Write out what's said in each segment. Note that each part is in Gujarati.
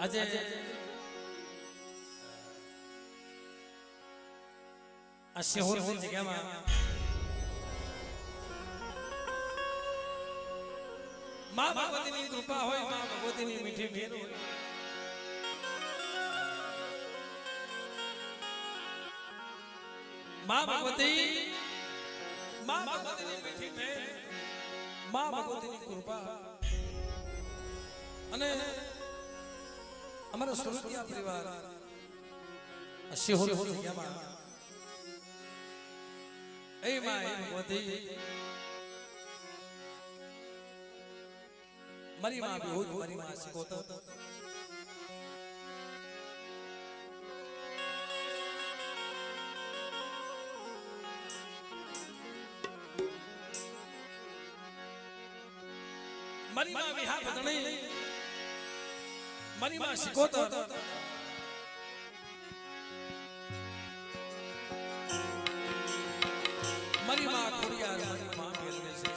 આજે આ શહેરની જગ્યામાં માં ભગવતીની કૃપા હોય, માં ભગવતીની મીઠી મેર હોય. માં ભગવતીની મીઠી મેર, માં ભગવતીની કૃપા અને અમારો સુરતિયા પરિવાર શિહોર જગ્યામાં એ માં એ ભગવતી મારી માં બહુ મારી માં શીખોતો મારી માં વિહા બદણી મારી માં શીખોતો મારી માં ખોડિયાર મારી માં બેલને છે.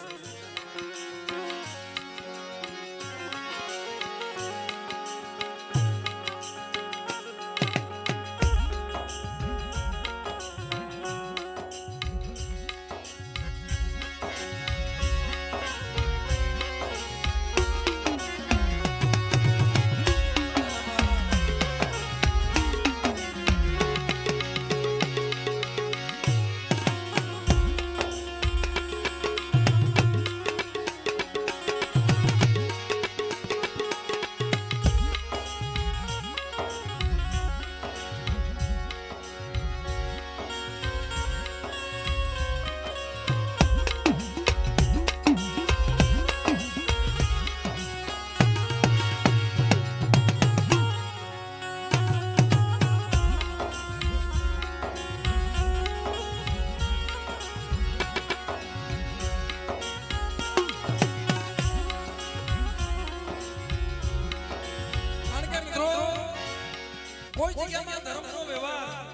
કોઈ જગ્યામાં ધર્મનો વ્યવહાર,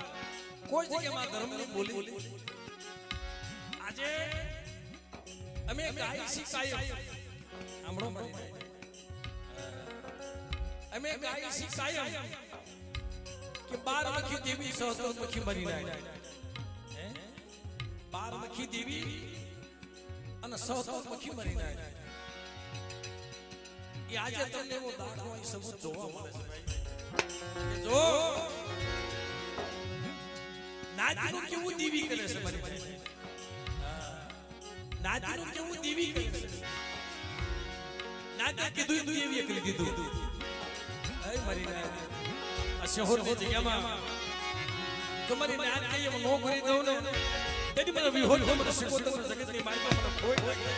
કોઈ જગ્યામાં ધર્મની બોલી. આજે અમે ગાય શીખાય સાંભળો મારી, અમે ગાય શીખાય કે 12 મખી દેવી 100 મખી મરી જાય. 12 મખી દેવી અને 100 મખી મરી જાય. એ આજે તમને એવો દાખલો અહીં સબૂત જોવા મળે છે. જો નાચનું કેવું દેવી કરે છે મારી પાસે, નાચનું કેવું દેવી કરે છે. નાચે કીધું દેવીએ કરી દીધું. એ મારી નાચ આ શહેરની જગ્યામાં જો મારી નાચ કઈ એમ નો કરી દઉં ને તેથી મને વિહોલ મને શીખોતર જગતની માયમાં મને ખોટ લાગે.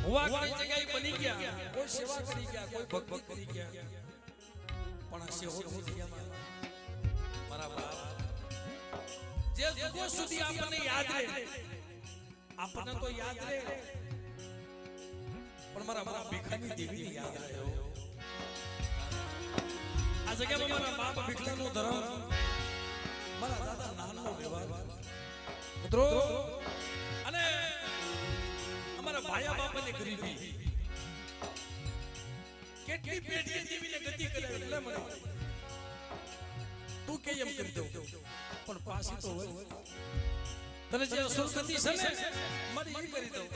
હુવા ઘણી જગ્યાએ બની ગયા, કોઈ સેવા કરી ગયા, કોઈ ભક્તિ કરી ગયા, પણ આ શહેરની જગ્યામાં મારા બાપ જે જગો સુધી આપણને યાદ રહે, આપણને તો યાદ રહે પણ મારા ભીખાની દેવીને યાદ રહે. આ જગ્યામાં મારા બાપ ભીખલાનો ધર્મ, મારા દાદા નાનો વ્યવહાર મિત્રો અને અમારા ભાયા બાપાની ગરીબી કેટલી પેઢી જીવીને ગતિ કરે એટલે મને તું કે એમ કરી દઉં પણ પાછી તો હોય તને જે સુરસતી છે ને મારી એ કરી દઉં.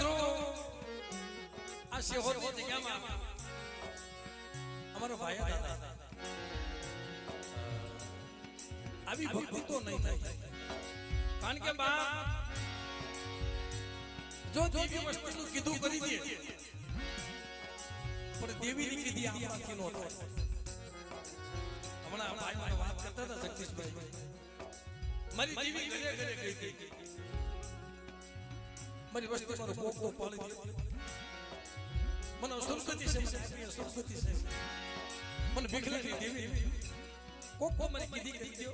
મિત્રો આ શેહોરની જગ્યામાં અમારો ભાઈ દાદા આવી ભક્તિ તો નહીં થાય કારણ કે બા જો દેવી વસ્તુનું કીધું કરી દે પણ દેવીની કીધી આમાંથી નો થાય હમણાં ભાઈ મને વાત કરતા હતા જગદીશભાઈ મારી દેવી ઘરે ઘરે ગઈ હતી મારી વસ્તુ મારો કોકો પાળી દે મને સુરગતિ છે સુરગતિ છે મને ભીખલાની દેવી કોકો મને કીધી કરી દો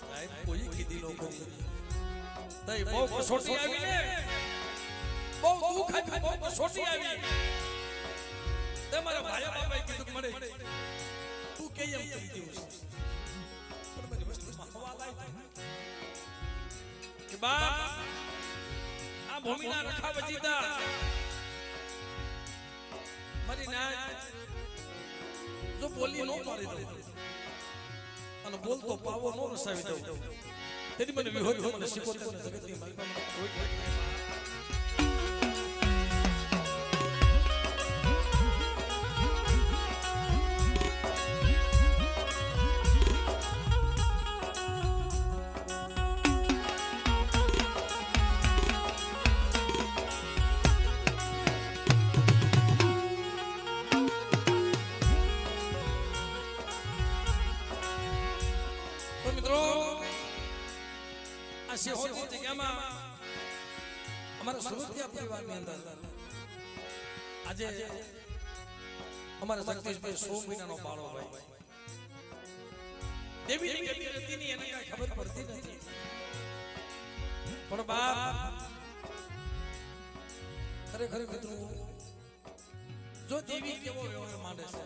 સાહેબ કોઈ કીધી લોકો તઈ બહુ કસોટી આવી ને બહુ દુખ આવી બહુ કસોટી આવી તમારા ભાઈ બાપાએ કીધું મને તું કે એમ કરી દેવું પણ મારી વસ્તુમાં હવા લાય કે બા આ ભૂમિના રખા વજીતા મારી ના જો બોલી નો પાડી દઉં અને બોલતો પાવો નો રસાવી દઉં તેની મને વિહોર મને શીખોતર જગતની માલિકા કોઈ શેહોરની જગ્યામાં અમારા સુરતિયા પરિવારની અંદર આજે અમારા જગદીશભાઈ 100 મહિનાનો બાળો ભાઈ દેવીની કેવી રતીની એને કઈ ખબર પડતી નથી પણ બાપ ખરેખર મિત્રો જો દેવી કેવો વ્યવહાર માંડે છે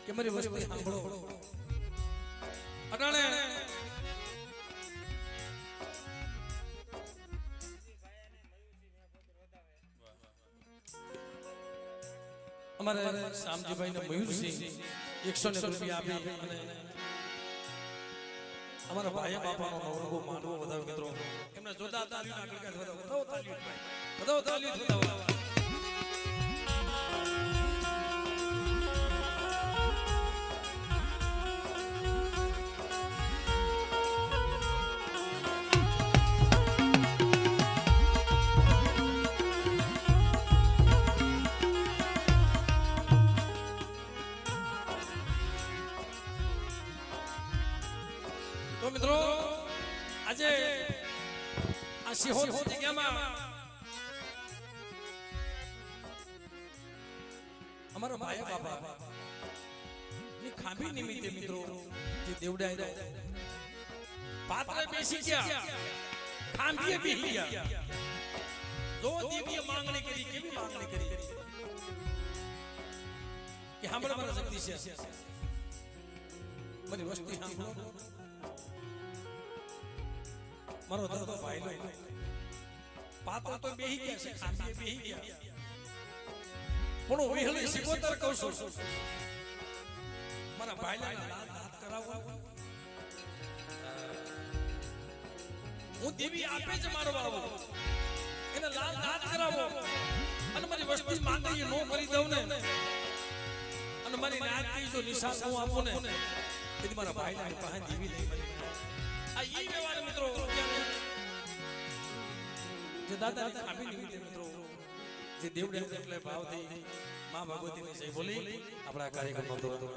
કે મારી વસ્તુ સાંભળો અટાણે અમારે શામજીભાઈ ને મયુરસિંહ 100 રૂપિયા આપી અને અમારા ભાઈ બાપાનો નવરંગો માંડવો બધા મિત્રો એમને જોતા તાલીઓ આગળ કાઢ વધાવો તાલીઓ વધાવો તાલીઓ વધાવો મિત્રો આજે આ શેહોરની જગ્યામાં અમારા ભાઈ બાપા ની ખાંભી નિમિત્તે મિત્રો જે દેવડાય પાત્રે બેસી ગયા ખાંભીએ બેસી ગયા જો દેવીએ માંગણી કરી કેવી માંગણી કરી કે સાંભળો મારા જગદીશ મારી વસ્તી સાંભળો મારો ધર્મ ભાઈ લો પાત્ર તો બેહી ગયા છે ખાંભીએ બેહી ગયા પણ હું વિહળી સિકોતર કહું છું મારા ભાઈલા લાલ હાથ કરાવો હું દેવી આપે જ મારો બાબો એને લાલ હાથ કરાવો અને મારી વસ્તી માંગણી નો કરી દઉં ને અને મારી નાતી જો નિશાન હું આપું ને તેથી મારા ભાઈલા પાસે દેવી નહીં મળી આ ઈ વ્યવહાર મિત્રો જે દાદાની ખામી નિમિત્તે મિત્રો જે દેવડે એટલે ભાવથી માં ભગવતીની જય બોલી આપણા કાર્યક્રમમાં દોરો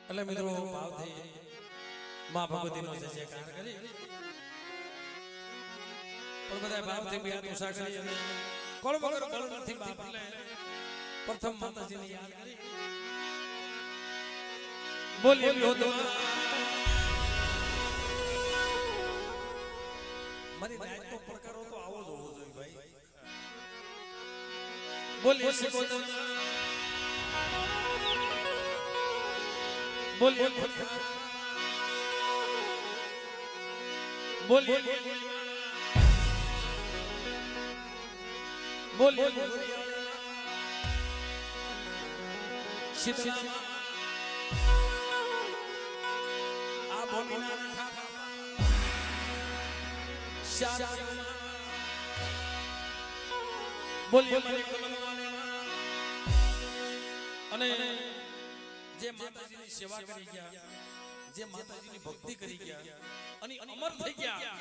એટલે મિત્રો ભાવથી માં ભગવતીનો જય જયકાર કરી પણ બધા ભાવથી બે હાથ ઊંચા કરી અને કોણ વગર બળ નથી બાપ એટલે પ્રથમ માતાજીને યાદ કરી બોલીએ વિહોદમાં મારી નાયકનો પડકારો તો આવો જ હોવો જોઈએ ભાઈ. બોલીએ શિકોતર બોલીએ બોલીએ બોલીએ શીતળા આ બોલીના બોલીએ અને જે માતાજીની સેવા કરી ગયા, જે માતાજીની ભક્તિ કરી ગયા અને અમર થઈ ગયા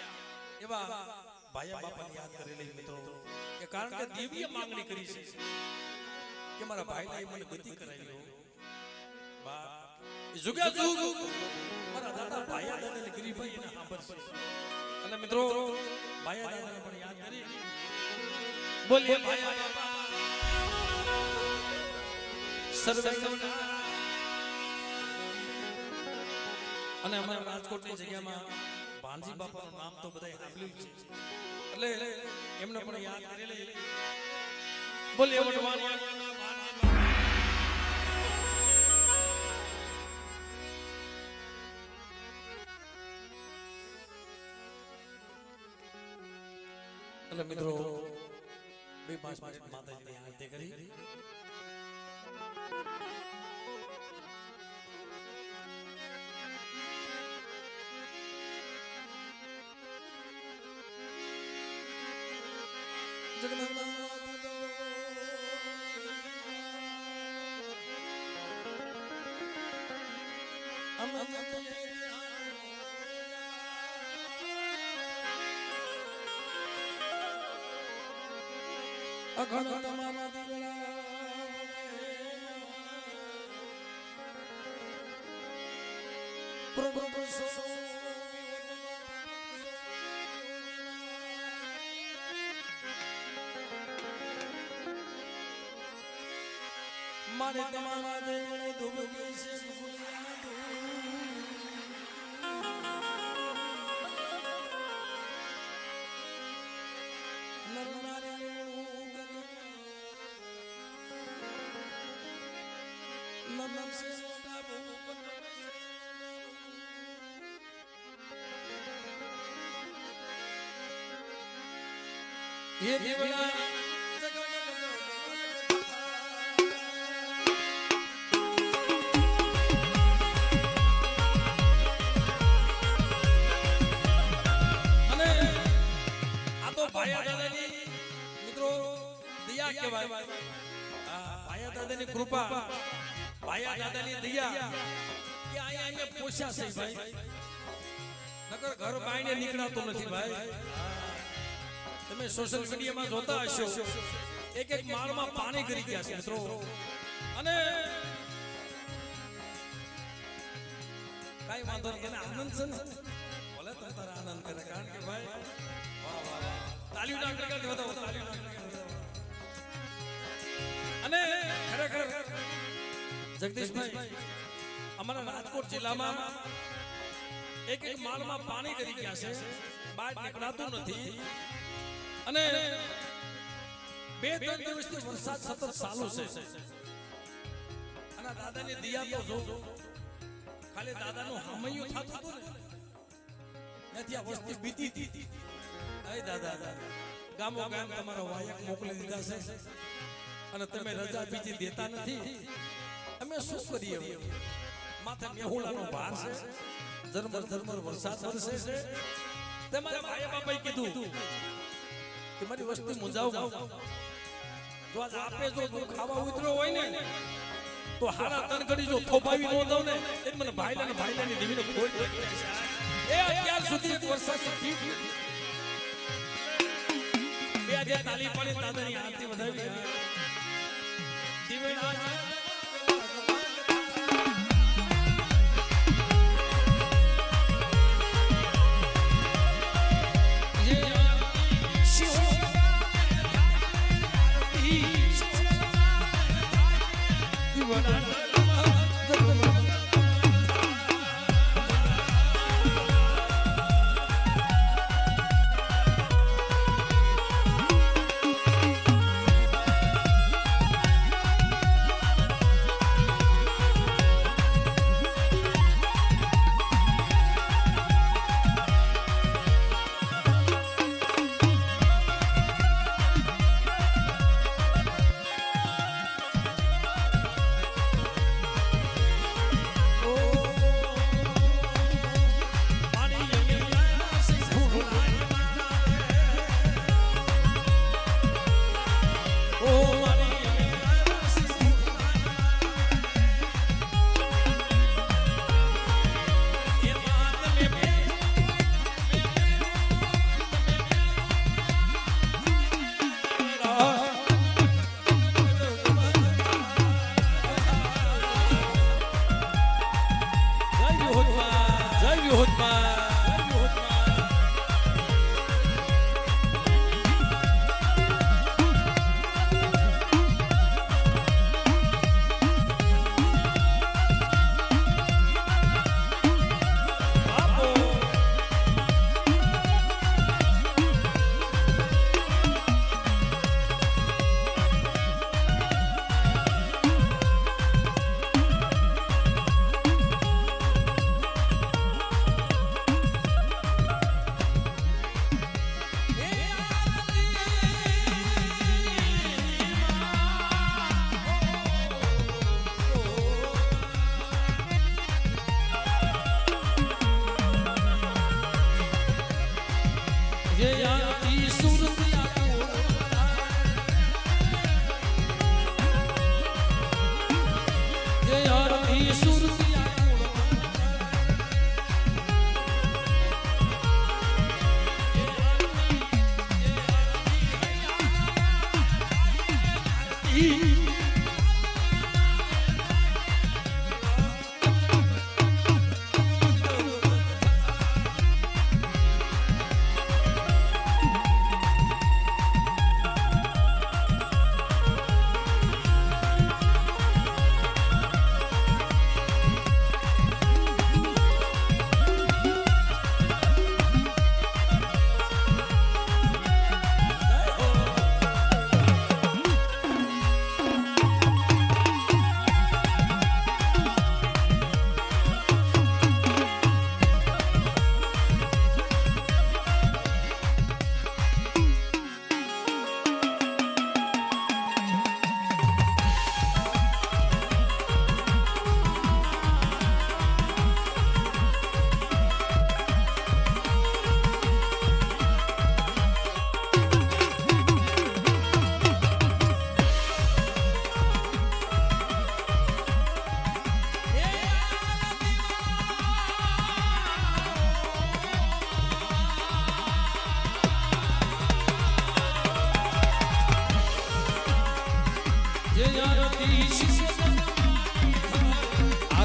એવા ભાયા બાપાને યાદ કરી લઈ મિત્રો કે કારણ કે દિવ્ય માંગણી કરી છે કે મારા ભાઈને મને ગતિ કરાવી બાપ જુગા જુગ મારા દાદા ભાયા દાદાને ગરીબાઈ એને સાંભળશે. અને મિત્રો ભાયા દાદાને પણ યાદ કરી બોલીએ ભાયા બાપા સર્વે અને અમારા રાજકોટની જગ્યામાં ભાનજી બાપાનું નામ તો બધાય સાંભળ્યું છે એટલે એમને પણ યાદ કરી લઈએ. બોલીએ વડવાણી એટલે મિત્રો 2-5 મિનિટ માતાજીની આરતી કરી અખંડ તમારા દીવડા પ્રભુ મારે તમારા દેવળે ધૂબકે છે ये देवड़ा અને આ તો ભાયા દાદાની મિત્રો દયા કહેવાય. ભાયા દાદાની કૃપા, ભાયા દાદાની દયા કે અહીંયા અમે પોષ્યા છે ભાઈ, નકર ઘર બાઈને નીકળાતો નથી ભાઈ. તમે સોશિયલ મીડિયામાં જોતા હશો એક એક માળમાં પાણી કરી ગયા છે મિત્રો. અને કાઈ વાંધો નહીં, એને આનંદ છે ને ભલે તમે તારા આનંદ કરે, કારણ કે ભાઈ વાહ વાહ વાહ તાલીઓ ના કરી બતાવો, તાલીઓ ના કરી બતાવો. અને ખરેખર જગદીશભાઈ અમારા રાજકોટ જિલ્લામાં એક એક માળમાં પાણી કરી ગયા છે, બહાર નીકળાતું નથી. અને 2-3 દિવસથી વરસાદ સતત ચાલુ છે અને દાદાની દયા તો જો ખાલી દાદાનું હમૈયું થતું હતું ને ત્યાંથી આ વસ્તી બીતી હતી. અરે દાદા ગામો ગામ તમારો વાયક મોકલી દીધા છે અને તમે રજા બીજી દેતા નથી. અમે શું કરીએ? માથે મેહુલાનો ભાર છે, ઝરમર ઝરમર વરસાદ વરસે છે. તમારા ભાઈ બાપાએ કીધું કે મારી વસ્તી મુંજાવ, જો આજ આપે જો ખાવા ઉતરો હોય ને તો હારા તન ઘડી જો થોપાવી નો દઉં ને એ મને ભાઈલાની દીવીને ખોટ એ અત્યાર સુધી એક વરસાદ નથી. બે આજે તાલી પાડી દાદાની આરતી વધાવી દીવેણા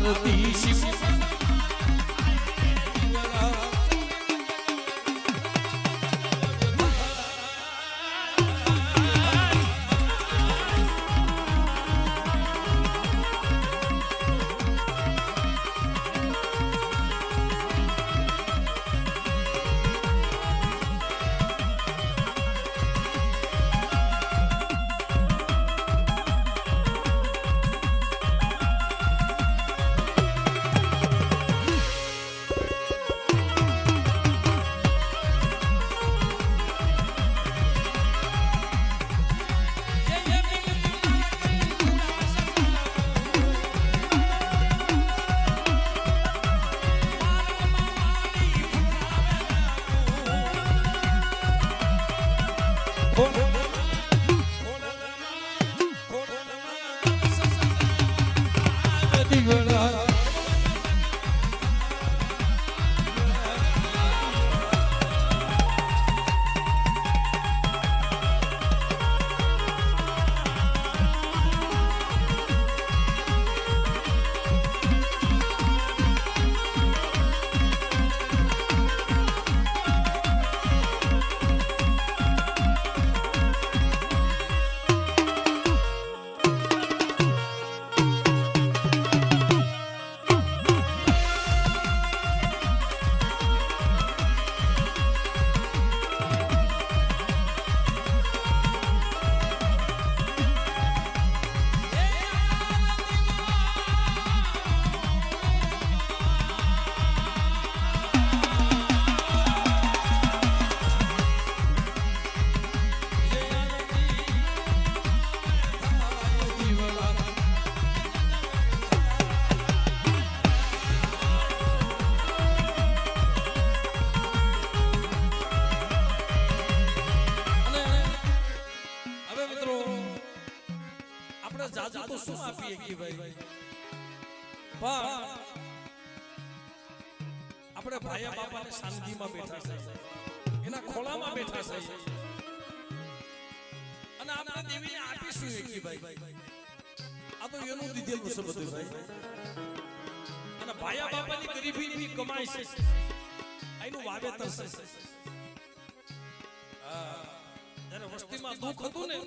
આરતી શિવ આપણે ભાયા બાપાને શાંતિમાં બેઠા છે એના ખોળામાં બેઠા છે અને આપણે દેવીને આપીશું એકી ભાઈ આ તો એનું દીધેલું છે બધું ભાઈ એના ભાયા બાપાની ગરીબીની કમાઈ છે આનું વાવેતર છે જ્યારે વસ્તીમાં દુઃખ હતું ને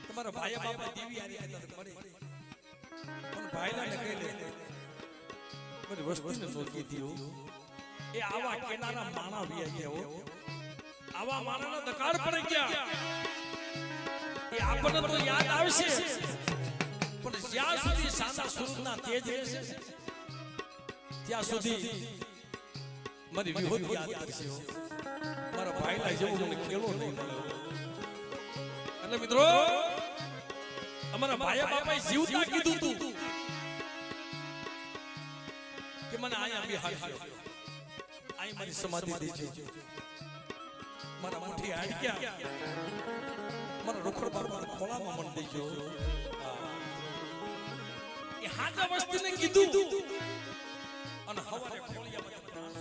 તમારા ભાયા બાપા દેવી આરી હતા મરી પણ ભાઈલા ને કહી લે બધી વસ્તીને સોચી દીઓ એ આવા કેનારા માણા વિયા ગયા હો આવા માણાના દકાળ પડી ગયા એ આપણને તો યાદ આવશે પણ જ્યાં સુધી સાંદા સુરના તેજ રહેશે ત્યાં સુધી મારી વિહોદ યાદ કરશે મારા ભાઈલા જેવું મને ખેલો નહીં મળ્યો એટલે મિત્રો અમારા ભાયા બાપાએ જીવતા કીધું તું કે મને આયા બિહાર આઈ મારી સમાધિ દેજો મારા મુઠી હાડ ગયા મારા રોકડ બારબાર ખોળામાં મન દેજો એ હાજા વસ્તીને કીધું અને હવારે ખોળિયામાં પ્રાણ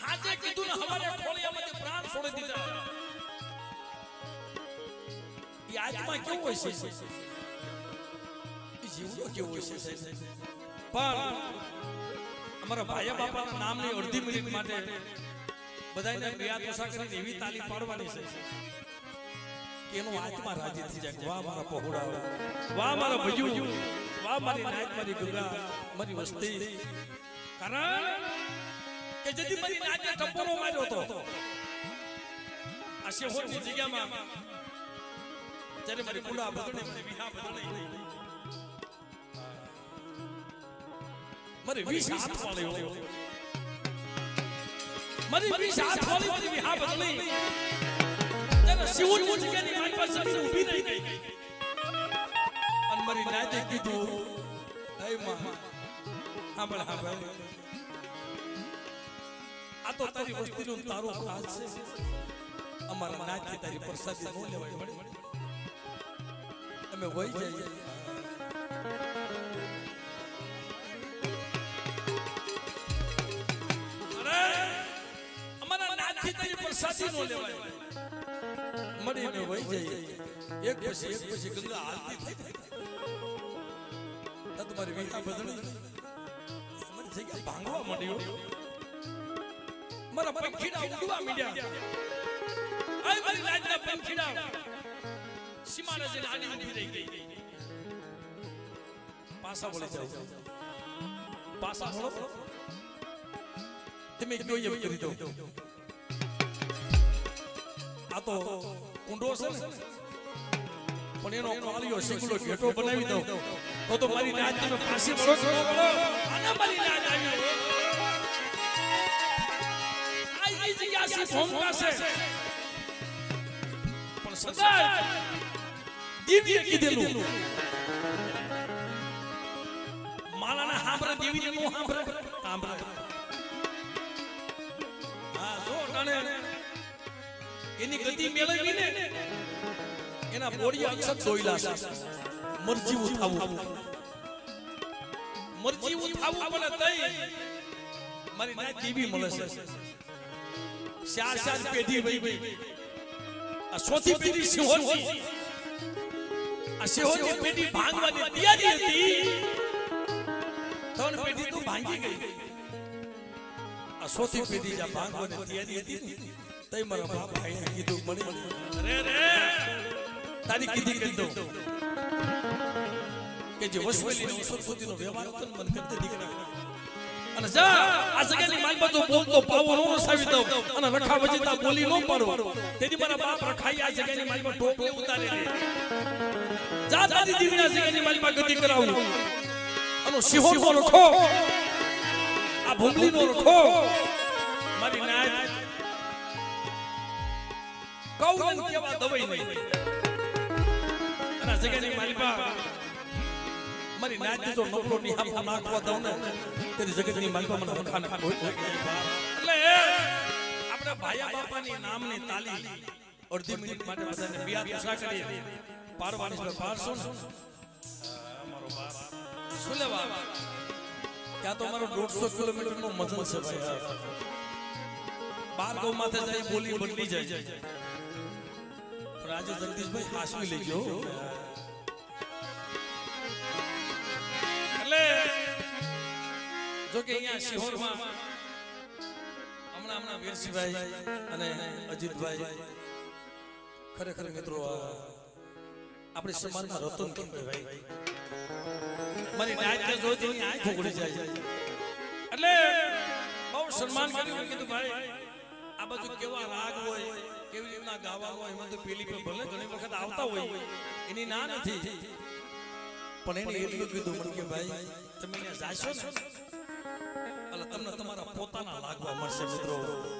હાજે કીધું ને હવારે ખોળિયામાં પ્રાણ છોડી દીધા એ આત્મા કેવો હોય છે એ જીવનો કેવો હોય છે પણ અમારા ભાયા બાપાના નામની અડધી મિનિટ માટે બધાને રિયાદ ઓછા કરીને એવી તાલી પાડવાની છે કે એનો આત્મા રાજી થઈ જાય વાહ મારા પહોળા વાહ મારા ભજુ વાહ મારી નાયક મારી ગંગા મારી વસ્તી કારણ કે જેથી મારી નાયકે ટપોરો માર્યો હતો આ શેહોરની જગ્યામાં જ્યારે મારી કુલા બદલે મારી વિહા બદલે મારી 20 હાથ વાળ્યો મારી 20 હાથ વાળી મારી વિહા બદલી ત્યારે શિવની જગ્યાની મારી પાસે જમીન ઊભી રહી ગઈ અને મારી નાતે કીધું હે માં સાંભળ આ તો તારી વસ્તીનું તારું ખાસ છે અમારા નાતે તારી પ્રસાદી નો લેવાય પડે અમે વઈ જઈએ પ્રસાદી નો લેવાય મળીને વઈ જઈએ એક પછી ગંગા આરતી થઈ તમારી વિહા બદલી મારી જગ્યા ભાંગવા માંડ્યો મારા પંખીડા ઉડવા માંડ્યા આ મારી રાજના પંખીડા સીમાને જઈને આની ઊભી રહી ગઈ પાસા બોલી જાવ પાસા બોલો તમે કયો એમ કરી દો આ તો ઊંડો છે ને પણ એનો કાળિયો શીકલો ઘેટો બનાવી દઉં તો મારી નાચ તમે પાછી મળો છો આના મારી નાચ આવી આ જગ્યા છે ભોંકા છે પણ સદા દિવ્ય કીધેલું માલાના હાંભરે દેવીને નો હાંભરે હા જો ટાણે એની ગતિ મેળવી ને એના બોડિયા અક્ષર દોઈલા છે મરજીવું થાવું પડે તઈ મારી નાય દેવી મળે છે ચાર પેઢી વઈ આ ચોથી પેઢી સિંહોની આ સિંહોની પેઢી ભાંગવાની તૈયારી હતી ત્રણ પેઢી તો ભાંગી ગઈ આ ચોથી પેઢી જે ભાંગવાની તૈયારી હતી તઈ મારા બાપ ભાઈને કીધું મળી અરે તારી કીધી કરી દઉં કે જે વસવેલીનો સરસ્વતીનો વ્યવહાર હતો ને મને કરતે દીકરા અને જા આ જગ્યાની માલ બાજુ બોલતો પાવો નો રસાવી દઉં અને રખા વજીતા બોલી નો પાડો તેથી મારા બાપ રખાઈ આ જગ્યાની માલ પર ટોપલે ઉતારે લે જા તારી દીકરા જગ્યાની માલ પર ગતિ કરાવું અને સિંહો નો રખો આ ભૂમલી નો રખો મારી નાય કૌન કેવા દવાઈ નહીં અને જગ્યાની માલિકા મારી નાચી જો નોકરો ની હામ નાખવા દઉં ને તેની જગતની માલિકા મને વખાણ એટલે આપણે ભાયા બાપાની નામની તાલી અડધી મિનિટ માટે બધાને બિયાદ ઉષા કરીએ પારવાની છે પારસો અમારો બાપ શું લેવા ત્યાં તો અમારો 150 કિલોમીટર નો મજલ છે ભાઈ બાર ગૌ માથે જાય બોલી બદલી જાય રાજે જગદીશભાઈ હાસવી લેજો જો કે અહીંયા શિહોરમાં હમણાં વીરસિંહભાઈ અને અજીતભાઈ ખરેખર મિત્રો આપણે સમાજમાં રતન કહેવાય ભાઈ મારી નાચને જોઈ તેની આંખ ઉઘડી જાય એટલે બહુ સન્માન કર્યું કીધું ભાઈ આ બાજુ કેવા રાગ હોય કેવી રીતના ગાવા હોય એમાં તો પેલી ભલે ઘણી વખત આવતા હોય એની ના નથી પણ એને એટલું કીધું મને કે ભાઈ તમે અહીંયા જાશો ને એટલે તમને તમારા પોતાના લાગવા મળશે મિત્રો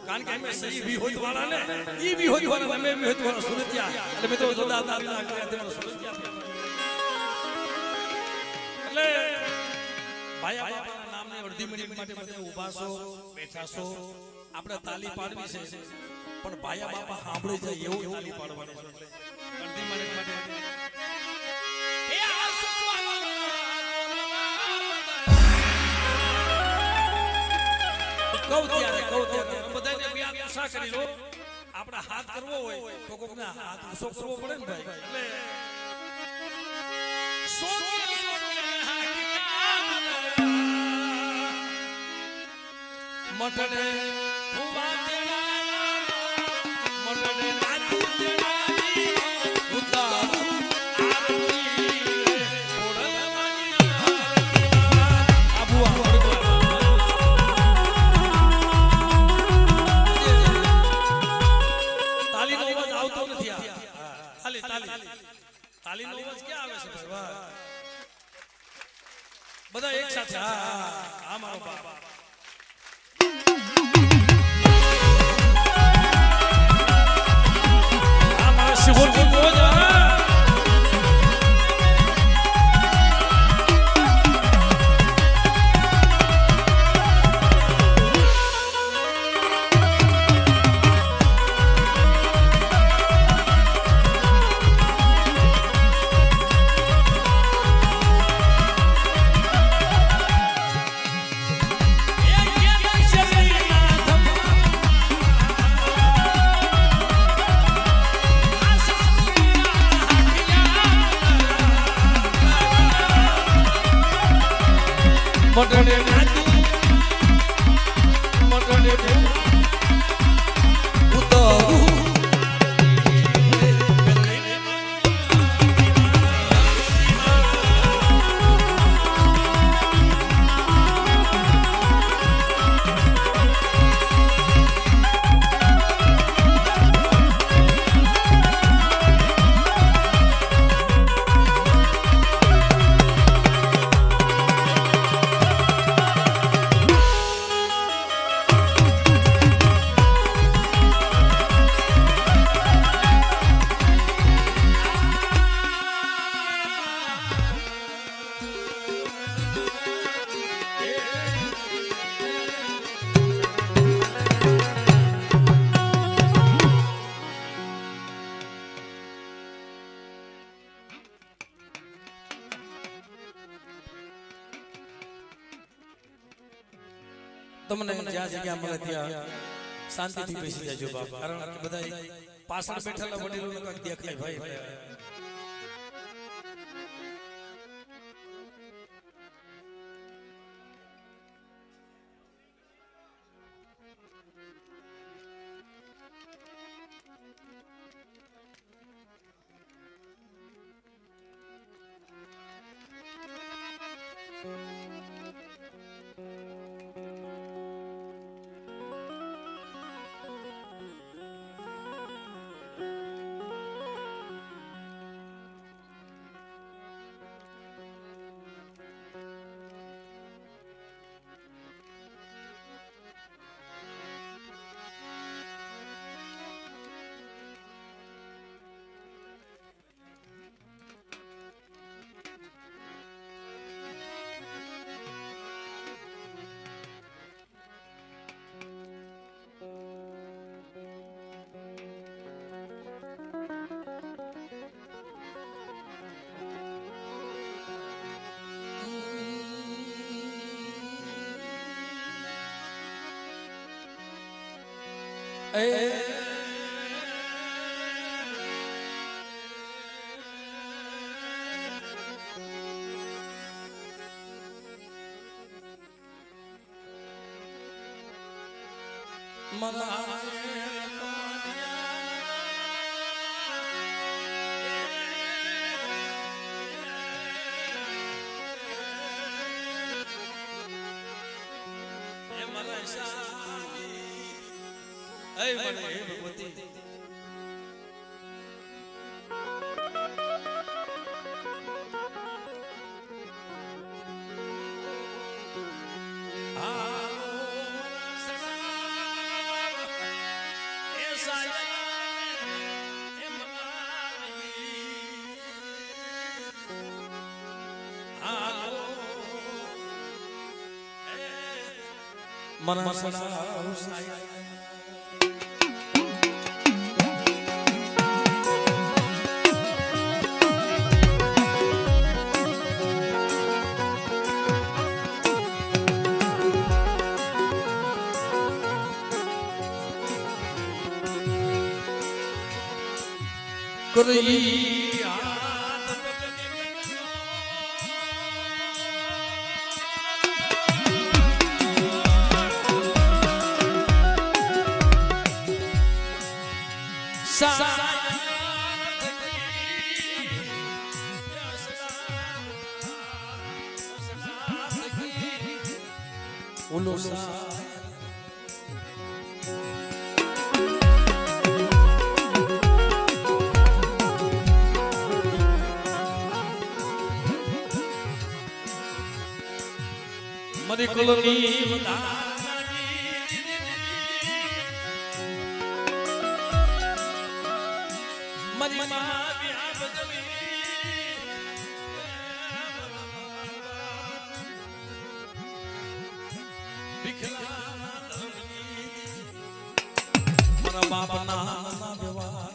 કારણ કે અમે સહી વિહોત વાળા ને ઈ વિહોત વાળા અમે વિહોત વાળા સુરતિયા એટલે મિત્રો જોદાદાર ના કર્યા તેમાં સુરતિયા એટલે ભાઈ આપણા નામને અડધી મિનિટ માટે બધા ઊભા છો બેઠા છો આપણે તાલી પાડવી છે પણ ભાયા બાપા સાંભળી જાય એવું તાલી પાડવાની છે એટલે અડધી મિનિટ માટે કહું ત્યારે બધાને બે હાથ ઊંચા કરી લો આપણે હાથ કરવો હોય તો કોકને હાથ ઊંચો કરવો પડે ને ભાઈ એટલે મટડે ફુવા દેણા મટડે નાચી દેણાની ઉતારું આરતી ઓળલવાની આબુ તાલીનો અવાજ આવતો નથી ખાલી તાલીનો અવાજ ક્યાં આવે છે ભાઈ બધા એક સાથે હા મારો બાપ તમને જ્યાં જગ્યા મળે ત્યાં શાંતિથી બેસી જાજો બાપ કારણ કે બધા પાછળ બેઠેલા વડીલોને કાંઈક દેખાય ભાઈ ભગવતી મન સડાવ સાયા કરી ઉલો મરી કોલોની મરી મારા બાપના વ્યવહાર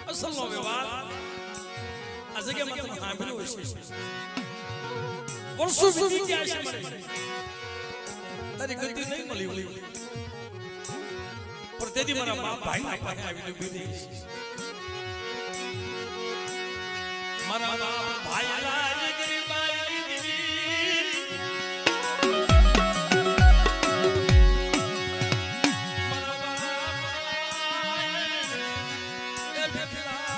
અસલનો વ્યવહાર આ જગ્યામાં તમે સાંભળ્યું હશે વર્ષો વીતી ગયા છે તારી ગતિ નહીં મળી પણ તેથી મારા બાપ ભાઈ પાસે આવીને ઉભી રહી છે મારા બાપ ભાઈ લાગી બાઈ દીવી મારા બાપ એ બેઠા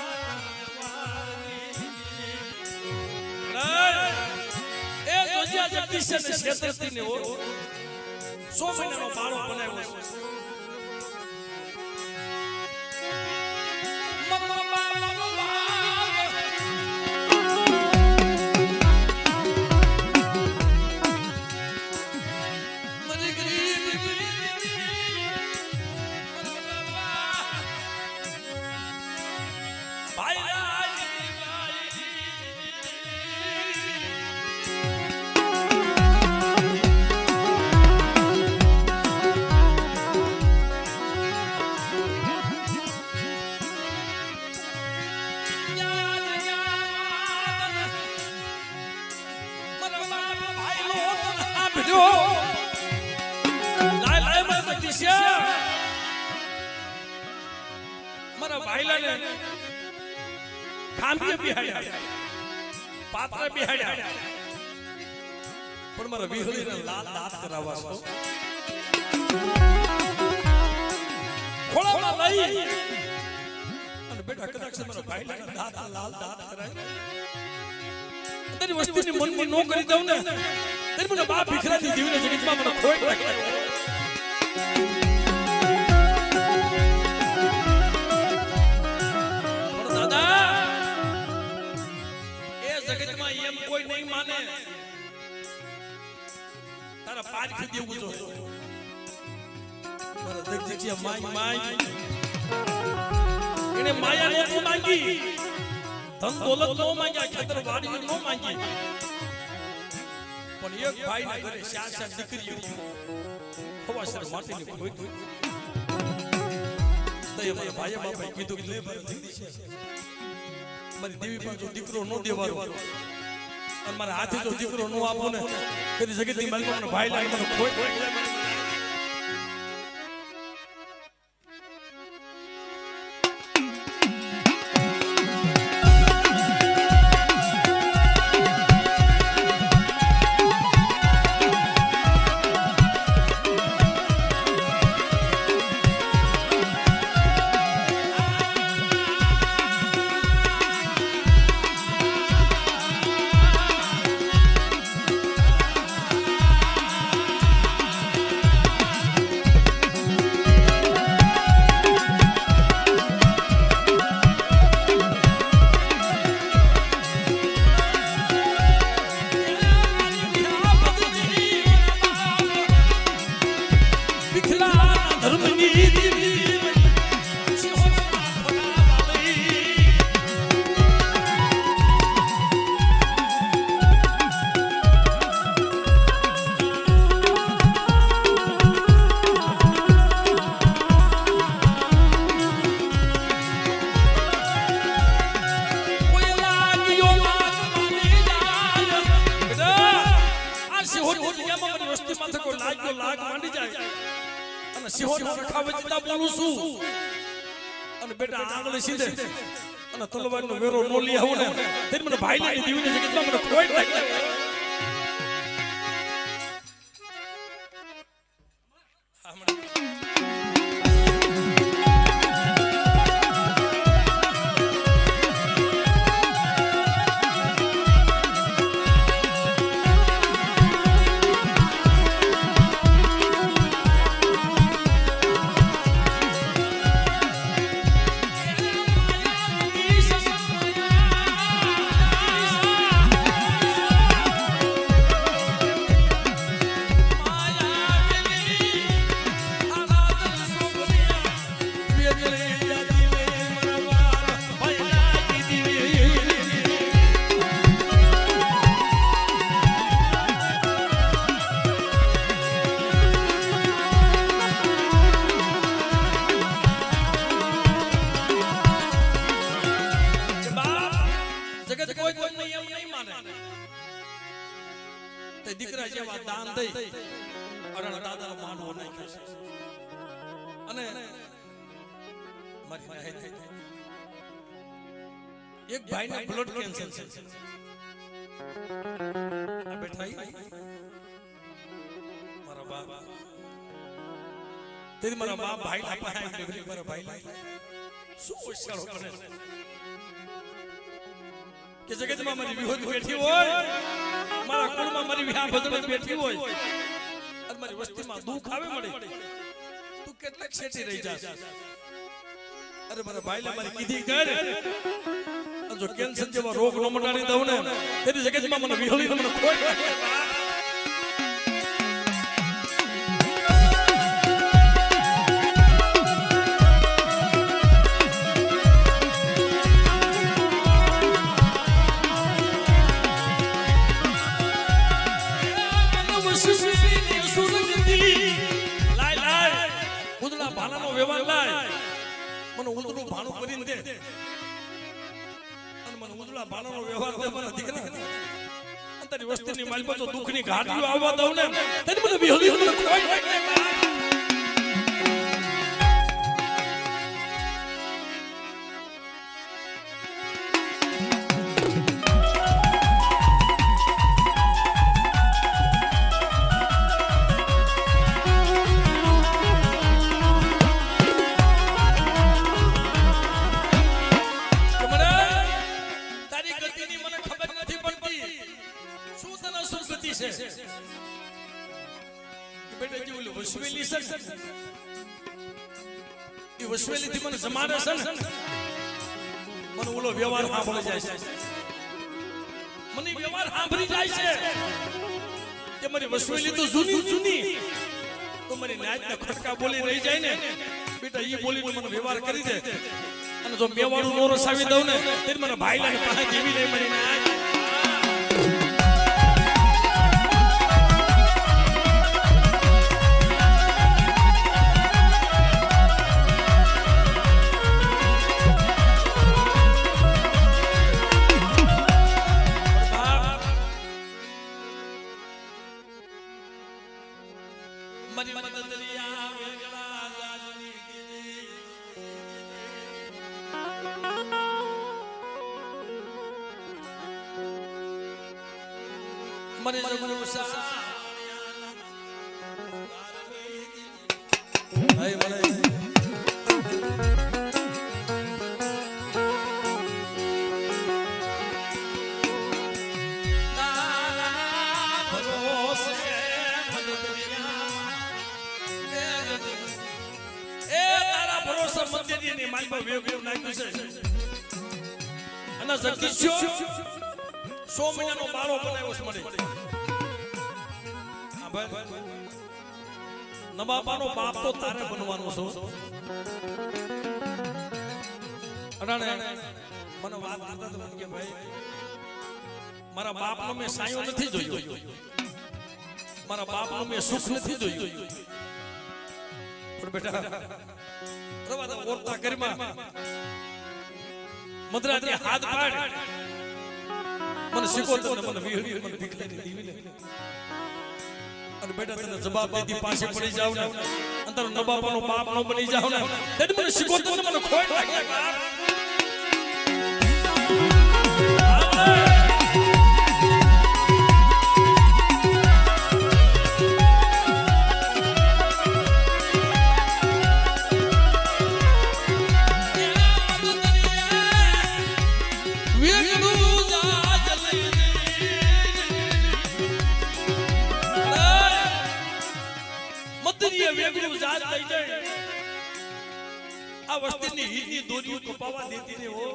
એ જોજિયા જગદીશ ને ક્ષેત્રથી ને 100 મહિનાનો બાળો બનાવ્યો છે મારા ભાઈલાને ખાંભીએ બિહાડ્યા પાત્રે બિહાડ્યા પણ મારા વિહળીને લાલ દાંત કરાવવા છો ખોળામાં લઈ અને બેટા કદાચ મારા ભાઈલાને દાંત લાલ દાંત કરાય તારી વસ્તીની મનની નો કરી દઉં ને તારી મને બાપ ભીખરાની જીવને જગતમાં મને ખોટ રાખે કોઈ નહીં માને તારા પાજ ખરી દેવું જો મારા દગજીયા માય એને માયા નો માંગી ધન દોલત નો માંગ્યા ખેતર વાડી નો માંગી પણ એક ભાઈ ના ઘરે શાસન દીકરીઓ ખવાસર માટીની ખોઈ તો મારા ભાઈએ બાપા કીધું કે લે મારી દીકરી છે મારી દેવી પાસે દીકરો નો દેવાનો અને મારા હાથે જો દીકરો નો આપો ને તેની જગતની માલિકોનો ભાઈ લાગે મને કોઈ લાગ માંડી જાય અને સિંહોના રખા વચતા બોલું છું અને બેટા આંગળી સીધે અને તલવારનો વેરો નો લઈ આવું ને તે મને ભાઈ ને દીવીને જગતમાં મને ખોઈ નાખે દીકરા જેવા દાન દઈ અરણ દાદા માનવો નાખ્યો છે અને મારી એક ભાઈને બ્લડ કેન્સર છે આ બેઠા મારા બાપ તે મારા બાપ ભાઈ ના પાસે ડિગ્રી મારા ભાઈ શું હોશિયારો કરે કે જગતમાં મારી વિહોદ બેઠી હોય મારા કુળમાં મારી વિહા ભદડી બેઠી હોય અને મારી વસ્તીમાં દુખ આવે મળે તું કેટલાક છેટી રહી જાસ અરે મારા ભાઈલા મારી કીધી કર જો કેન્સર જેવા રોગ ન મટાડી દઉં ને તેની જગતમાં મને વિહોળી મને કોઈ વ્યવહાર લાય મને ઉંદરું ભાણું કરીને દે અને મને ઉંદરા ભાણાનો વ્યવહાર દે મારા દીકરા તારી વસ્તીની માલ પર તો દુઃખની ઘાટીઓ આવવા દઉં ને તેની મને વિહળી મને કોઈ વસવેલીથી મને સમારે છે ને મને ઓલો વ્યવહાર સાંભળી જાય છે મને વ્યવહાર સાંભળી જાય છે કે મારી વસવેલી તો જૂની તો મારી નાચના ખટકા બોલી રહી જાય ને બેટા ઈ બોલીને મને વ્યવહાર કરી દે અને જો મેવાડું નો રસાવી દઉં ને તે મને ભાઈલાને પાસે જીવી લે મારી નાચ મહિનાનો બાળો બનાવ્યો છે મને નવાબાનો બાપ તો તારે બનવાનો છો અડાણે મને વાત કરતા તો મને કે ભાઈ મારા બાપનો મેં સાયો નથી જોયો મારા બાપનો મેં સુખ નથી જોયું પણ બેટા રવા ઓરતા કરીમાં મદરાજી હાથ પાડ મને શીખો તો મને વિહળી મને ભીખ લઈને દીવી લે અને બેટા તને જવાબ દેતી પાસે પડી જાવ ને અંતર નવાબાનો બાપ નો બની જાવ ને તેથી મને શીખો તો મને ખોટ લાગે બાપ આ વસ્તીની હીરની દોરીઓ કપાવા દેતી ને હો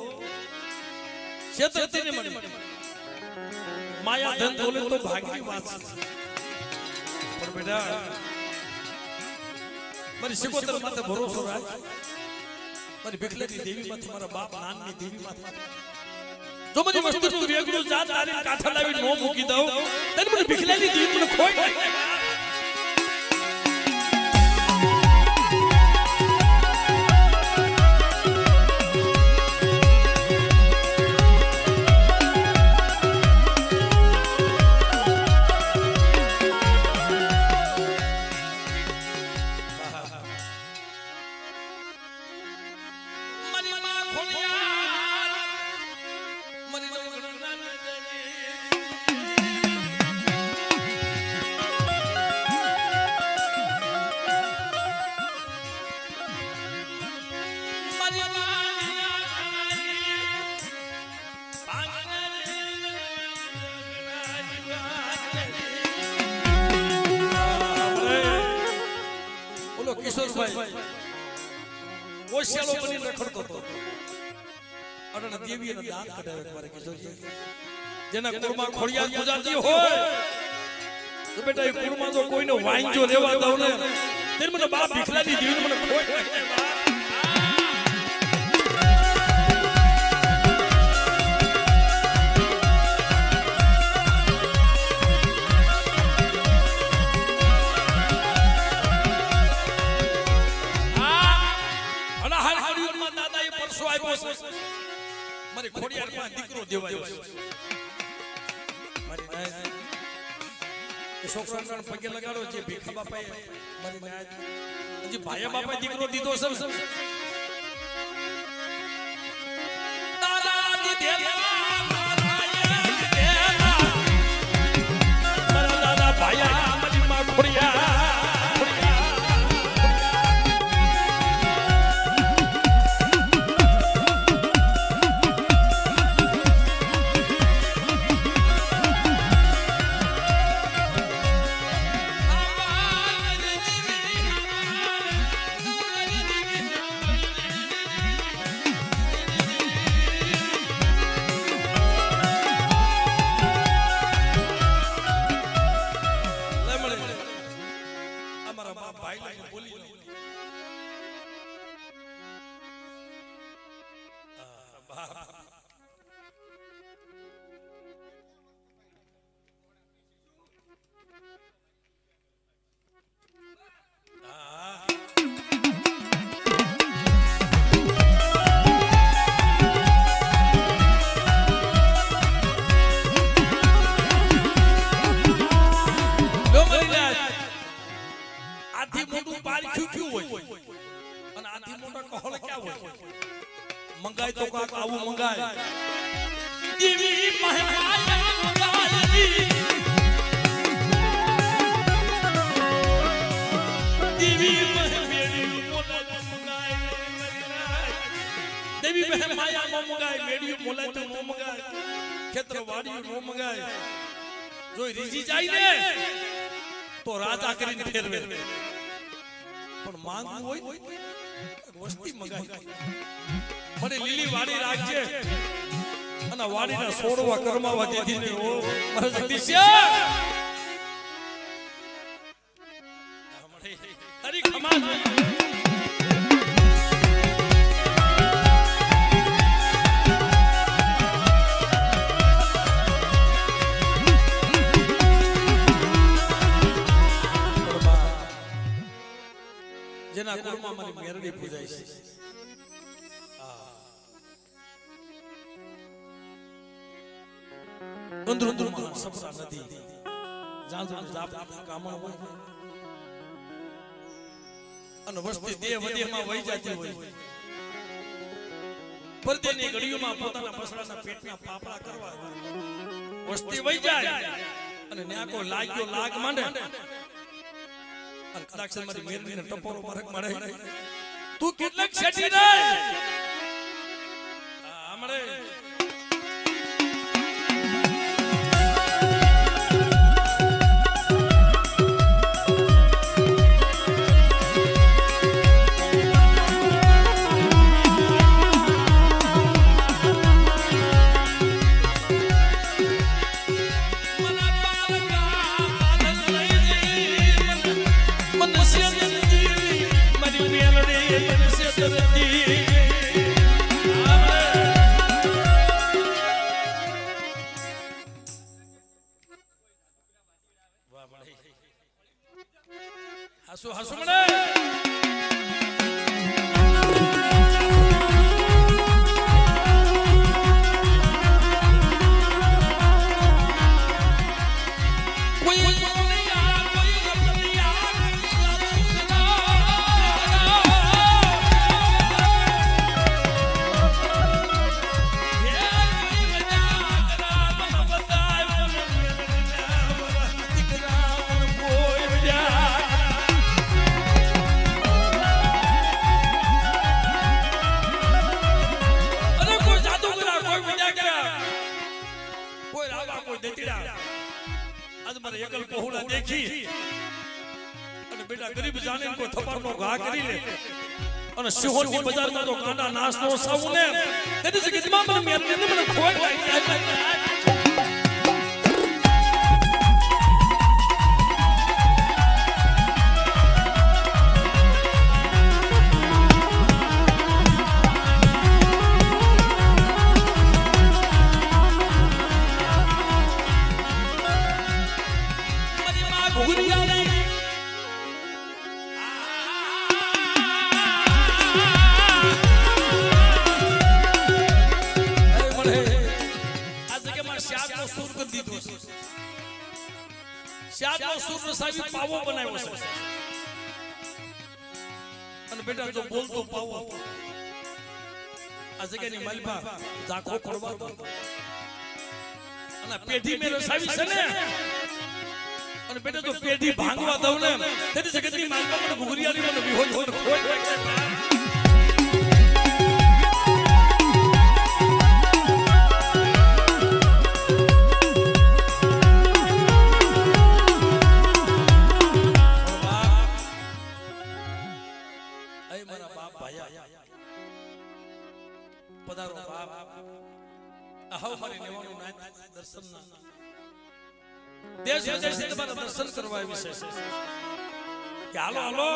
છેતરતી ને મને માયા ધન બોલે તો ભાગની વાત પણ બેટા મારી સિકોતર માથે ભરોસો રાખ મારી ભીખલેની દેવી માથે મારા બાપ નાનની દેવી માથે જો મારી વસ્તીનું વેગળું જાત તારી કાઠા લાવી નો મૂકી દઉં તને મને ભીખલેની દેવી મને ખોઈ નાખે ઓશિયાળો બની રખડતો હતો અને દેવીએ દાંત કઢાવ્યા મારે કિશોરજી જેના કુળમાં ખોડિયાર ગુજરાતી હોય તો બેટા એ કુળમાં જો કોઈનો વાંજો લેવા દઉં ને તેર મને બાપ ભીખલાની દેવીને મને ખોટ નાખે બાપ મારી ખોડિયાર માં દીકરો દેવાયો છે મારી નાય એ છોકરાને પગે લગાડો જે ભીખા બાપાએ મારી નાય હજી ભાયા બાપાએ દીકરો દીધો છે તારા દીધેલા મારા દાદા ભાયા મારી માં ખોડિયાર મંગાય તો કાક આવું મંગાય દેવી મહામાયા મંગાયલી દેવી મહામેડી મોલા મંગાય દેવી મહામાયા નો મંગાય મેડી મોલા તો નો મંગાય ખેતરવાડી નો મંગાય જો રીજી જાય ને તો રાજા કરીને ફેરવે પણ માંગવું હોય વસ્તી મંગાય મને લીલી વાડી રાખજે અને વાડીના છોડવા કરમાવા દેતી ને ઓ મારા જગદીશિયા તારી ખમાન જેના કુળમાં મારી મેરડી પૂજાય છે અંદરો અંદરમાં સપના નથી જાજુ જાપ કામણ હોય અને વસ્તી દેહ વધેમાં વહી જતી હોય પરદેની ઘડીઓમાં પોતાના બસડાના પેટના પાપડા કરવા વસ્તી વહી જાય અને ન્યા કોઈ લાગ્યો લાગ માંડે અને કદાચ મારી મેરડીને ટપોરો મારક મળે તું કેટલાક છેટી રે આમળે હસુ હસુ મને એકલ પહોળા દેખી અને બેટા ગરીબ જાને કો થપારનો ઘા કરી લે અને સિહોરની બજારમાં તો કાંડા નાશનો સાઉને તેની જગ્યામાં મને મેરને મને ખોટ લાગી પાવો બનાવ્યો છે અને બેટા જો બોલતો પાવો આ જગ્યાની માલપા ઝાખો પડવા અને પેઢી મે રસાવી છે ને અને બેટા જો પેઢી ભાંગવા દઉં ને તેની જગ્યાની માલપા મને ઘુઘરિયાની મને વિહોજ હોય પધારો બાપ આહો મારી લેવાનું નાથ દર્શન દેશ વિદેશથી તમારા દર્શન કરવા આવી છે કે હાલો હાલો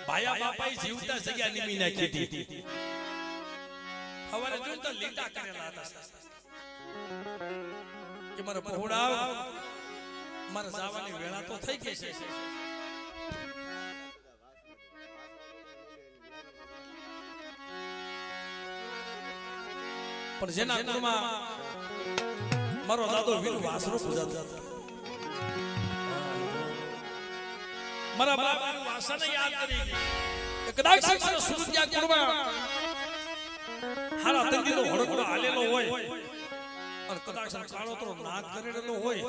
ભાયા બાપાઈ જીવતા જગ્યા નિમી નાખી હતી હવારે જોતા લીટા કરેલા હતા કે મારા પહોળા મારા જવાની વેળા તો થઈ ગઈ છે પણ જેના કુળમાં મારો દાદો વીર વાસરો પૂજાતો મારા બાપા વાસને યાદ કરી કે કદાચ મારા સુરતિયા કુળમાં હારા તંદીનો હડકડો હાલેલો હોય અને કદાચ કાળોતરો નાક કરેલો હોય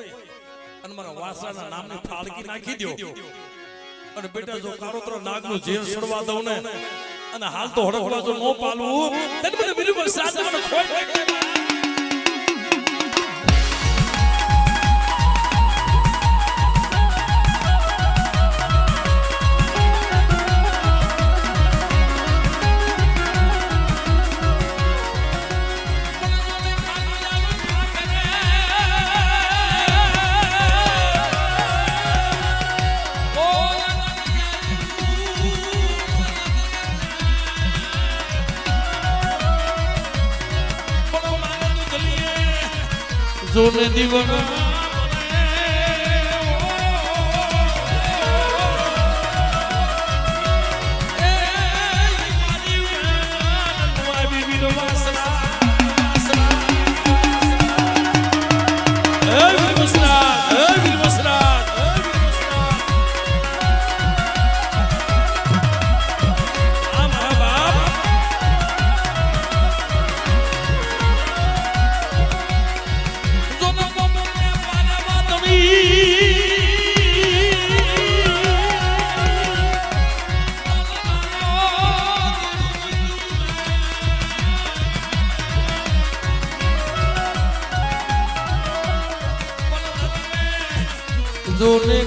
અને મારા વાસરાના નામની ફાળકી નાખી દો અને બેટા જો કાળોતરો નાગનું ઝેર છોડવા દઉં ને અને હાલ તો હડકડો જો નો પાલવું તને મને બિલકુલ સાથ મને ખોટ જોને દીવાના એ જોને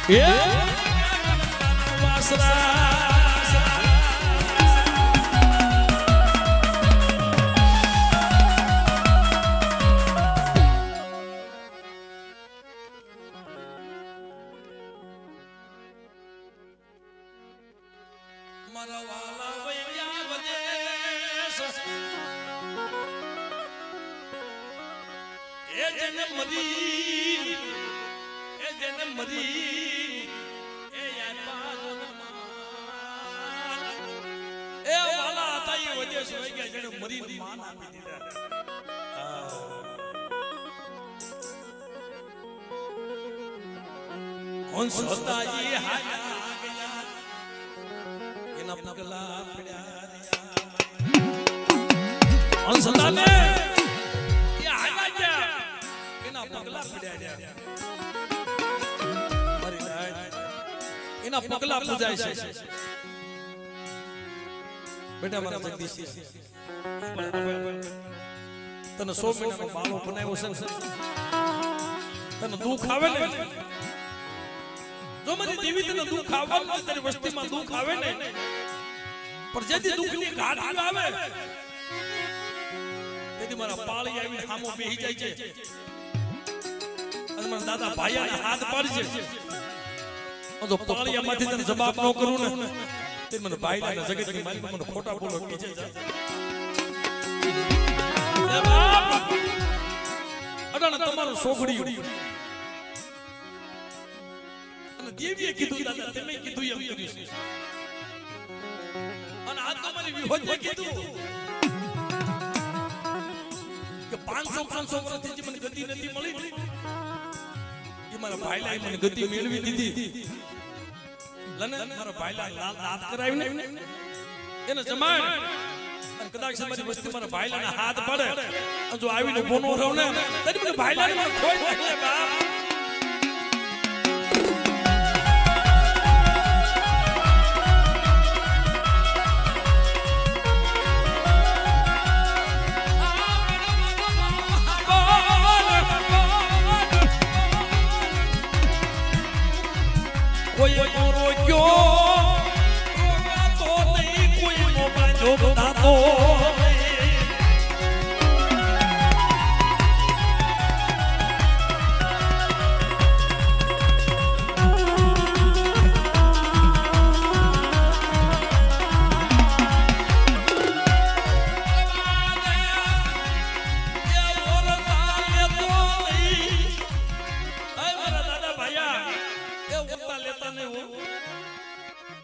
એ વાસરા મારા વાલા વૈયા વદેશ એ જેને મરી એ યાર બાજો એ વાલા હતા એ વદેશ વઈ ગયા જેને મરી માન આપી દીધા હંસ હતા એ હાયા પગલા પડ્યા હંસલાને એ આગા ગયા એના પગલા પડ્યા મારી રાત એના પગલા પૂજાય છે બેટા મારા જગદીશ તને 100 મહિનાનો બાળો બનાવ્યો છે તને દુઃખ આવે ને જો મારી દેવી તને દુઃખ આવવાનું તારી વસ્તીમાં દુઃખ આવે ને પણ જેથી દુઃખની ઘાટ આવે તેથી મારા પાળી આવીને સામો બેહી જાય છે અને મારા દાદા ભાઈયાને હાથ પાડશે તો પાળીયામાંથી તને જવાબ ન કરું ને તે મને ભાઈલાના જગતની માલિક મને ખોટા બોલો કીજે જા એ બાપ અડાણા તમારું સોગડિયું અને દેવીએ કીધું દાદા તમે કીધું એમ કર્યું અને આ તમારી વિહોજે કીધું કે 500 વર્ષથી જે મને ગતિ નથી મળી એ મારા ભાઈલાએ મને ગતિ મેળવી દીધી લને મારા ભાઈલા લાત કરાવીને એને જમાડ અને કદાચ મારી વસ્તી મારા ભાઈલાના હાથ પડે અને જો આવીને બોનો રહો ને તને મને ભાઈલાને મને ખોઈ નાખે બાપ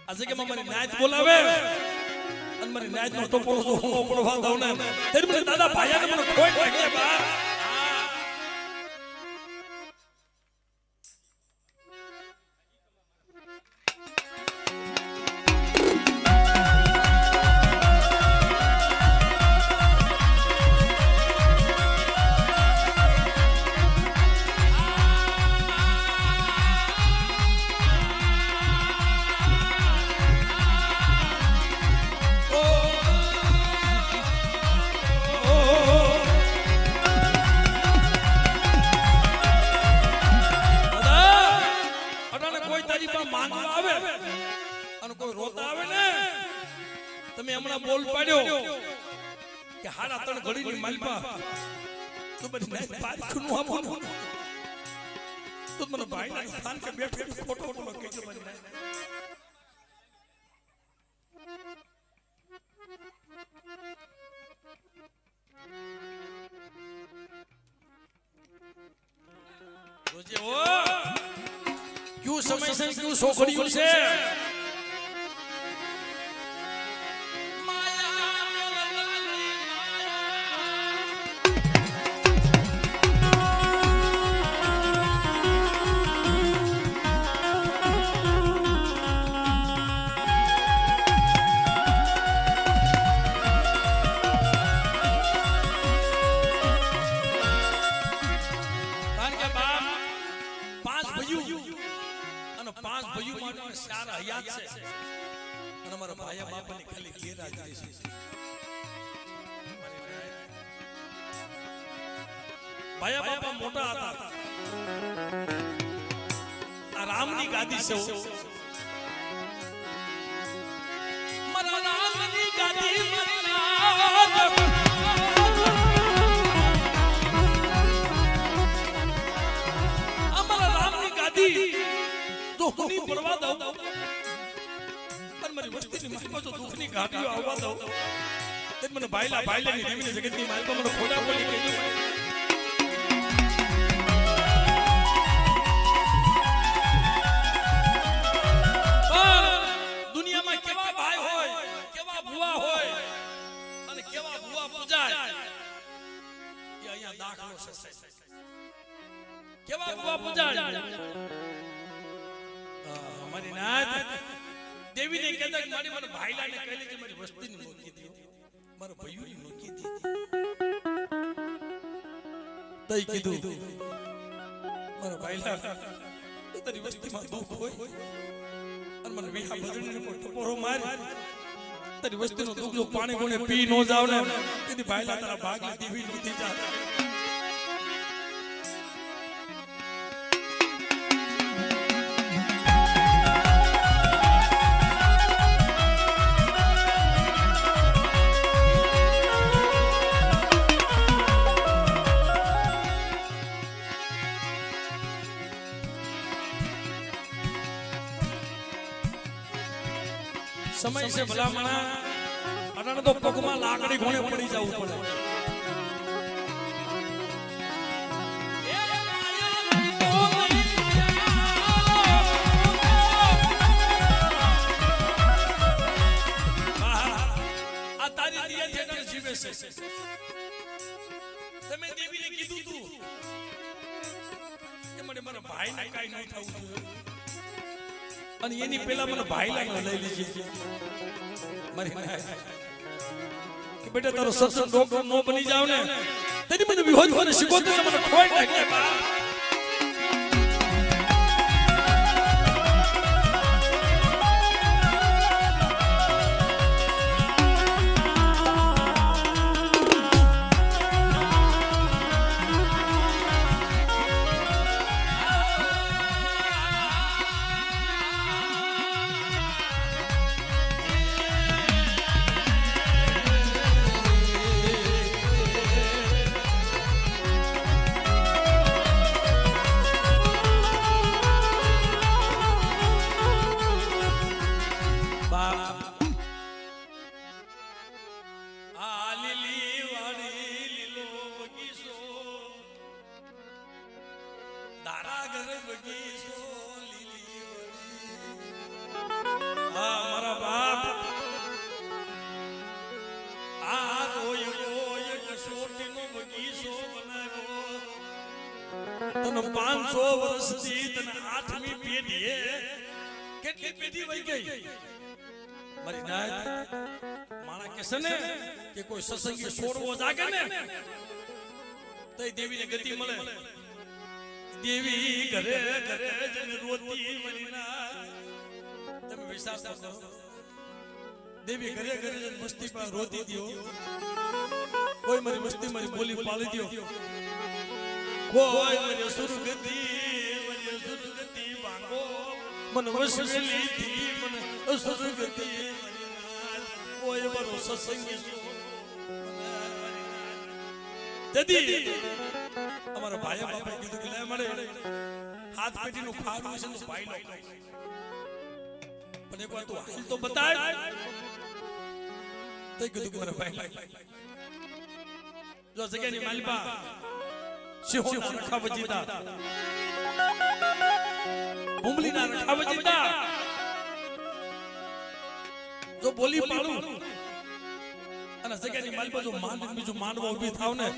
આજે કે મારી નાચ બોલાવે અને મારી નાચ નો ટોપરો જો હું પડવા દઉં ને તેરી મને દાદા ભાઈયાને મને ખોઈ નાખે બા તમે હમણાં બોલ પાડ્યો કે હાડા ત્રણ ઘડીની માલપા તો બધી નાચ પાછું આપો તો મને ભાઈના સ્થાન કે બેઠો ફોટો ફોટો કહેજો મને જોજે ઓ ક્યું સમય છે ક્યું છોકરીઓ છે પાંચ ભાઈઓ માટે ચાર હયાત છે અને મારા ભાયા બાપાની ખાલી ઘેરા જાય છે ભાયા બાપા મોટા હતા આ રામની ગાદી છે મારા રામની ગાદી અમારા રામની ગાદી તો હુની પરવા દઉં અને મારી વસ્તીની માલમાં જો દુઃખની ગાડીઓ આવવા દઉં તે મને ભાઈલાની દેવીની જગતની માલમાં મને ખોટા બોલી કહેજો દુનિયામાં કેવા ભાઈ હોય કેવા ભુવા હોય અને કેવા ભુવા પૂજાય એ અહીંયા દાખલો છે કેવા ભુવા પૂજાય અમારી નાથ દેવીને કહેતા કે મારી મને ભાઈલાને કહી લે કે મારી વસ્તીને નોકી દે મારા ભાઈઓની નોકી દે તઈ કીધું મારા ભાઈલા તારી વસ્તીમાં દુઃખ હોય અને મને વિહા ભજણીને ટપોરો માર તારી વસ્તીનો દુઃખ જો પાણી કોને પી નો જાવ ને તેથી ભાઈલા તારા ભાગની દેવી નથી જાતા સમય છે ભલામણા અટાણે તો પગમાં લાકડી ઘોણે પડી જવું પડે આ તારી દિયા થેટર જીવે છે તમે દેવીને કીધું તું કે મને મારા ભાઈને કાઈ ન થવું જોઈએ અને એની પહેલા મને ભાઈલા લઈ લીધી મારી કે બેટા તારો સત્સંગ ડોક્ટર નો બની જાવ ને તેની મને વિહોજ મને શીખોતો મને ખોઈ નાખે બા તને 500 વર્ષથી તને 8મી પેઢીએ કેટલી પેઢી વહી ગઈ મારી નાથ માણા કહેશે ને કે કોઈ સત્સંગી છોડવો જાગે ને તો દેવીને ગતિ મળે દેવી ઘરે ઘરે જને રોતી મારી નાથ તમે વિચાર કરો દેવી ઘરે ઘરે જને મસ્તી પર રોતી દયો કોઈ મારી મસ્તી મારી બોલી પાળી દયો કોઈ મને સુરગતિ ભાંગો મન વસવેલી થી મને સુરગતિ કોઈ મારો સત્સંગી દાદી અમારા ભાઈ બાપા કીધું કે લે મળે હાથ પેટીનું ખાડું છે તો ભાઈ લો પણ એક વાર તું હાલ તો બતાય તે કીધું કે મારા ભાઈ જો જગ્યાની માલિપા સિંહોના રખા વજીતા ઉમલીના રખા વજીતા જો બોલી પાડું અને જગ્યાની માલિપા જો બીજું માનવા ઊભી થાવ ને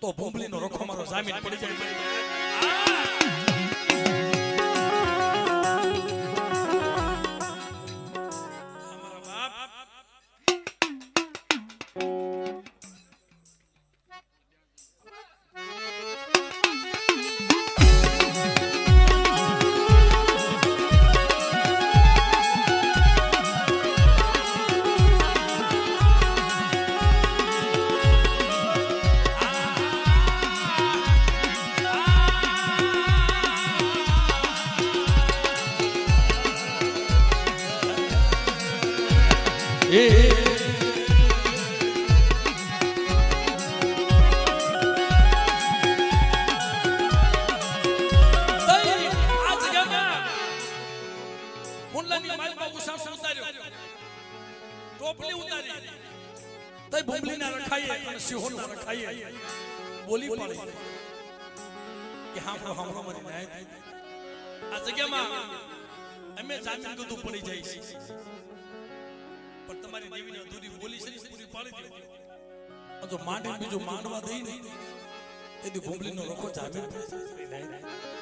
તો ભૂમલીનો રખો મારો જામીન પડી જાય એ ટોપલી ઉતારી તઈ ભૂમલી ના રખાઈએ અને સિંહો ના રખાઈએ બોલી પડી કે હામળો મારી નાય આ જગ્યામાં અમે જામીન દૂધ પડી જાય છે પણ તમારી દેવીને અધૂરી બોલી છે પૂરી પાડી દે જો માંડી બીજું માંડવા દઈ ને તેથી ભૂમલીનો રખો જામીન પડી જાય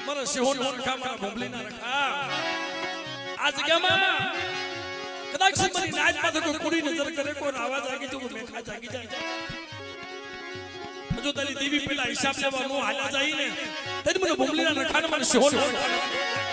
મારા સિંહો ના રખા મારા ભૂમલી ના રખા આ જગ્યામાં કદાચ મારી નાચ પાસે કોઈ કુડી નજર કરે કોઈ આવાજ આગી જો મેખા જાગી જાય જો તારી દેવી પેલા હિસાબ લેવા નો હાલા જાય ને તે મને ભૂમલી ના રખા ને મને સિંહો ના રખા